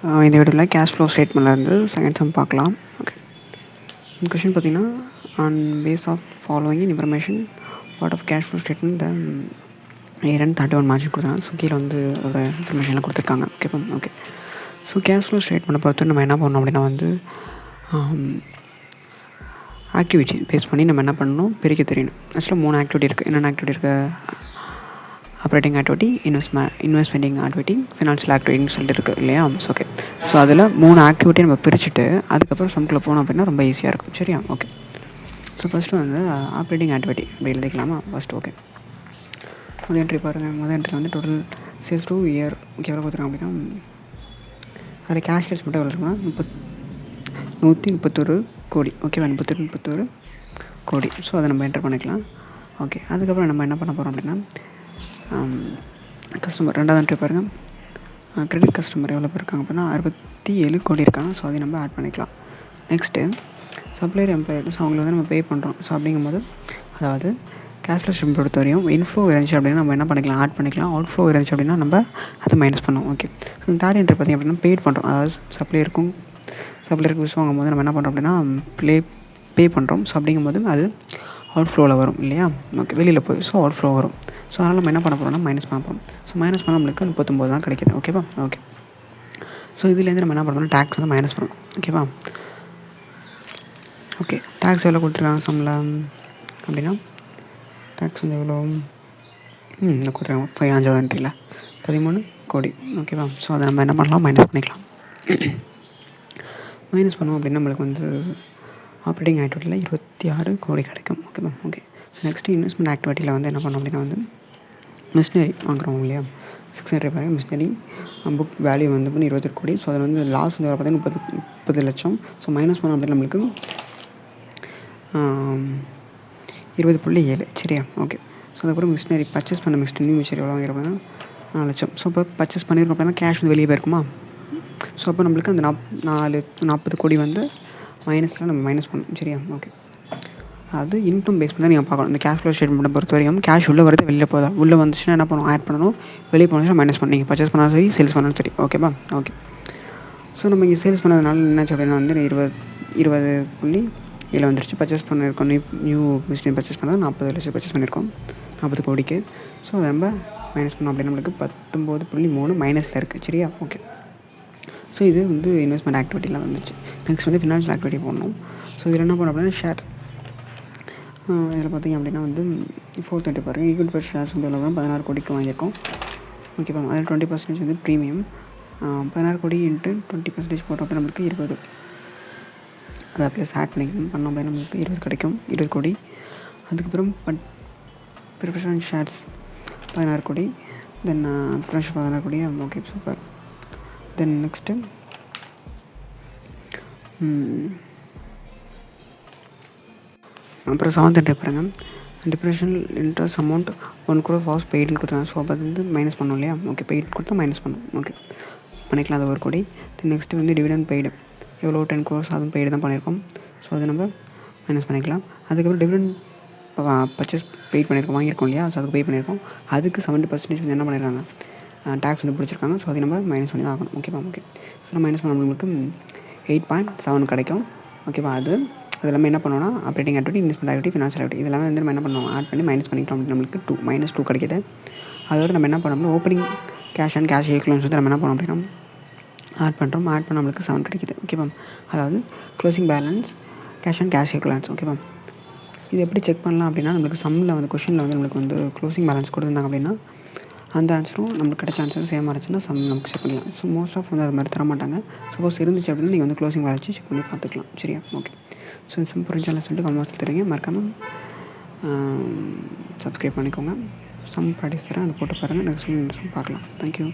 இந்த வீடியோவில் cash flow ஸ்டேட்மெண்ட்லேருந்து செகண்ட் சம் பார்க்கலாம். ஓகே, இந்த கொஷின் பார்த்தீங்கன்னா, on base of following information part of cash flow statement the year and 31 March கொடுத்தாங்க. ஸோ கீழே வந்து அதோட இன்ஃபர்மேஷன்லாம் கொடுத்துருக்காங்க. ஓகே, ஸோ கேஷ் ஃப்ளோ ஸ்டேட்மெண்ட்டை பொறுத்து நம்ம என்ன பண்ணணும் அப்படின்னா வந்து ஆக்டிவிட்டி பேஸ் பண்ணி நம்ம என்ன பண்ணணும், பிரிக்க தெரியணும். ஆக்சுவலாக 3 ஆக்டிவிட்டி இருக்குது. என்னென்ன ஆக்டிவிட்டி இருக்குது? ஆப்ரேட்டிங் ஆக்டிவிட்டி, இன்வெஸ்ட்மெண்டிங் ஆக்டிவிட்டி, ஃபினான்ஷியல் ஆக்டிவிட்டின்னு சொல்லிட்டு இருக்குது இல்லையா? ஓகே, ஸோ அதில் 3 ஆக்டிவிட்டியை நம்ம பிரிச்சுட்டு அதுக்கப்புறம் சம்குள்ளே போனோம் அப்படின்னா ரொம்ப ஈஸியாக இருக்கும். சரியா? ஓகே, ஸோ ஃபஸ்ட்டு வந்து ஆப்ரேட்டிங் ஆக்டிவிட்டி அப்படி எழுதிக்கலாமா? ஃபஸ்ட்டு ஓகே, முதல் என்ட்ரி பாருங்கள். முதல் என்ட்ரி வந்து total sales to year. Okay, எவ்வளோ கொடுத்துருக்காங்க அப்படின்னா அதில் கேஷ் சேல்ஸ் மட்டும் எவ்வளோ இருக்குன்னா 131 கோடி. ஓகேவா? 131 கோடி. ஸோ அதை நம்ம என்டர் பண்ணிக்கலாம். ஓகே, அதுக்கப்புறம் நம்ம என்ன பண்ண போகிறோம் அப்படின்னா கஸ்டமர் ரெண்டாவது என்ட்ரி பாருங்கள். கிரெடிட் கஸ்டமர் எவ்வளோ பேர் இருக்காங்க அப்படின்னா 67 கோடி இருக்காங்க. ஸோ அதை நம்ம ஆட் பண்ணிக்கலாம். Next supplier employer. ஸோ அவங்களை வந்து நம்ம பே பண்ணுறோம். ஸோ அப்படிங்கும்போது அதாவது கேஷ் ஃப்ளோ ஸ்டேட்மெண்ட் பொறுத்த வரையும் இன்ஃப்ளோ இருந்துச்சு அப்படின்னா நம்ம என்ன பண்ணிக்கலாம், ஆட் பண்ணிக்கலாம். அவுட் ஃப்ளோ இருந்துச்சு அப்படின்னா நம்ம அதை மைனஸ் பண்ணோம். ஓகே, ஸோ தேர்ட் என்ட்ரி பார்த்திங்க அப்படின்னா பெய்ட் பண்ணுறோம். அதாவது சப்ளையருக்கு விஷ் வாங்கும்போது நம்ம என்ன பண்ணுறோம் அப்படின்னா பே பண்ணுறோம். ஸோ அப்படிங்கும்போது அது அவுட் ஃப்ளோவில் வரும் இல்லையா? ஓகே, வெளியில் போய் ஸோ அவுட் ஃப்ளோ வரும். ஸோ அதனால் நம்ம என்ன பண்ண போகிறோம்னா மைனஸ் பண்ண போகிறோம். ஸோ மைனஸ் பண்ணால் நம்மளுக்கு 39 தான் கிடைக்கிது. ஓகேவா? ஓகே, ஸோ இதுலேருந்து நம்ம என்ன பண்ணுறோம்னா டேக்ஸ் வந்து மைனஸ் பண்ணணும். ஓகேவா? ஓகே, டேக்ஸ் எவ்வளோ கொடுத்துருக்காங்க சம்மில் அப்படின்னா டேக்ஸ் வந்து எவ்வளோ இன்னும் கொடுத்துருக்காங்க 5 என்ட்ரியில் 13 கோடி. ஓகேவா? ஸோ அதை நம்ம என்ன பண்ணலாம், மைனஸ் பண்ணிக்கலாம். மைனஸ் பண்ணோம் அப்படின்னா நம்மளுக்கு வந்து ஆப்ரேட்டிங் ஆக்டிவிட்டியில் 26 கோடி கிடைக்கும். ஓகேவா? ஓகே, ஸோ நெக்ஸ்ட்டு இன்வெஸ்ட்மெண்ட் ஆக்டிவிட்டியில் வந்து என்ன பண்ணோம் அப்படின்னா வந்து மிஷினரி வாங்குறோம் இல்லையா? 600 பாருங்கள். மிஷினரி புக் வேல்யூ வந்து 21 கோடி. ஸோ அதில் வந்து லாஸ் வந்து பார்த்தீங்கன்னா 30 லட்சம். ஸோ மைனஸ் பண்ணோம் அப்படின்னா நம்மளுக்கு 20.7. சரியா? ஓகே, ஸோ அதுக்கப்புறம் மிஷினரி பர்ச்சேஸ் பண்ண நியூ மிஷினரி எவ்வளோ வாங்கிறோம் 4 லட்சம். ஸோ இப்போ பர்ச்சேஸ் பண்ணியிருக்கோம் அப்படின்னா கேஷ் வந்து வெளியே போயிருக்குமா? ஸோ அப்போ நம்மளுக்கு அந்த 40 கோடி வந்து மைனஸில் நம்ம மைனஸ் பண்ணணும். சரியா? ஓகே, அது இன்கம் பேஸ் பண்ணி நீங்கள் பார்க்கணும். இந்த கேஷ் ஃப்ளோ ஸ்டேட்மெண்ட்டை பொறுத்த வரைக்கும் கேஷ் உள்ளே வரது வெளியில் போதா, உள்ளே வந்துச்சுன்னா என்ன பண்ணணும், ஆட் பண்ணணும். வெளியே போனுச்சுன்னா மைனஸ் பண்ணி நீங்கள் பர்ச்சேஸ் பண்ணாலும் சரி, சேல்ஸ் பண்ணாலும் சரி. ஓகேவா? ஓகே, ஸோ நம்ம இங்கே சேல்ஸ் பண்ணதுனால என்னாச்சு அப்படின்னா வந்து 20.7 வந்துருச்சு. பர்ச்சேஸ் பண்ணியிருக்கோம். நியூ மிஷினரி பர்ச்சேஸ் பண்ணால் 40 லட்சம் பர்ச்சேஸ் பண்ணியிருக்கோம் 40 கோடிக்கு. ஸோ அதை நம்ம மைனஸ் பண்ணோம் அப்படின்னா நம்மளுக்கு 19.3 மைனஸில் இருக்குது. சரியா? ஓகே, ஸோ இது வந்து இன்வெஸ்ட்மெண்ட் ஆக்டிவிட்டிலாம் வந்துச்சு. நெக்ஸ்ட் வந்து ஃபினான்ஷியல் ஆக்டிவிட்டி போடணும். ஸோ இதில் என்ன பண்ணோம் அப்படின்னா ஷேர். இதில் பார்த்திங்க அப்படின்னா வந்து 4th என்ட்ரி பாருங்கள். ஈக்விட்டி பர் ஷேர்ஸ் வந்து எவ்வளோ 16 கோடிக்கு வாங்கியிருக்கோம். ஓகேப்பா? அதில் 20% வந்து ப்ரீமியம். 16 கோடி இன்ட்டு 20% போட்டோம் அப்படின்னா நம்மளுக்கு 20. அதை ப்ளஸ் ஆட் பண்ணிக்கணும். பண்ணோம் அப்படின்னா நம்மளுக்கு 20 கிடைக்கும். 20 கோடி. அதுக்கப்புறம் ப்ரிஃபரன்ஸ் ஷேர்ஸ் 16 கோடி. தென் ப்ரிஃபரன்ஸ் 16 கோடி. Okay, super. தென் நெக்ஸ்ட்டு அப்புறம் 7th என்ட்ரி பாருங்கள். டிப்ரெஷனல் இன்ட்ரெஸ்ட் அமௌண்ட் 1 crore வாஸ் பெய்டுன்னு கொடுத்தாங்க. ஸோ அப்போ அது வந்து மைனஸ் பண்ணணும் இல்லையா? ஓகே, பெய்டு கொடுத்தா மைனஸ் பண்ணணும். ஓகே, பண்ணிக்கலாம். அது 1 கோடி. தென் நெக்ஸ்ட்டு வந்து டிவிடெண்ட் பெய்டு எவ்வளோ 10 crores அதுவும் பெய்டு தான் பண்ணியிருக்கோம். ஸோ அதை நம்ம மைனஸ் பண்ணிக்கலாம். அதுக்கப்புறம் டிவிடெண்ட் பர்ச்சேஸ் பெய்ட் பண்ணியிருக்கோம், வாங்கியிருக்கோம் இல்லையா? ஸோ அதுக்கு பே பண்ணியிருக்கோம். அதுக்கு 70% வந்து என்ன பண்ணியிருக்காங்க, டேக்ஸ் வந்து பிடிச்சிருக்காங்க. ஸோ அதை நம்ம மைனஸ் பண்ணி தான் ஆகணும். ஓகேவா? ஓகே, ஸோ நம்ம மைனஸ் பண்ண நம்மளுக்கு 8.7 கிடைக்கும். ஓகேவா? அது எல்லாமே என்ன பண்ணுவோம்னா operating activity, investment activity, financial activity இதெல்லாமே வந்து நம்ம என்ன பண்ணுவோம், ஆட் பண்ணி மைனஸ் பண்ணிட்டோம் அப்படின்னு நம்மளுக்கு -2 கிடைக்கிது. அதோட நம்ம என்ன பண்ணோம்னா opening cash and cash equivalence வந்து நம்ம என்ன பண்ணோம் அப்படின்னா ஆட் பண்ணுறோம். ஆட் பண்ண நம்மளுக்கு 7 கிடைக்கிது. ஓகேவா? அதாவது closing balance, cash and cash equivalence. ஓகேவா? இது எப்படி செக் பண்ணலாம் அப்படின்னா நம்மளுக்கு சம்மில் வந்து கொஷினில் வந்து நம்மளுக்கு வந்து க்ளோசிங் பேலன்ஸ் கொடுத்துருந்தாங்க அப்படின்னா அந்த ஆன்சரும் நம்மளுக்கு கிடைச்ச ஆன்சரும் சேமாக இருந்துச்சுன்னா சம் நமக்கு செக் பண்ணலாம். ஸோ மோஸ்ட் ஆஃப் வந்து அது மாதிரி தர மாட்டாங்க. சப்போஸ் இருந்துச்சு அப்படின்னா நீங்கள் வந்து க்ளோசிங் பேலன்ஸ் செக் பண்ணி பார்த்துக்கலாம். சரியா? ஓகே, ஸோ இந்த சம் புரிஞ்சாலும் சொல்லிட்டு கமெண்ட்ஸ் தருவீங்க. மறக்காமல் சப்ஸ்கிரைப் பண்ணிக்கோங்க. சம் ப்ராக்டிஸ் தரேன், அதை போட்டு பாருங்கள். நெக்ஸ்ட் சம் பார்க்கலாம். தேங்க்யூ.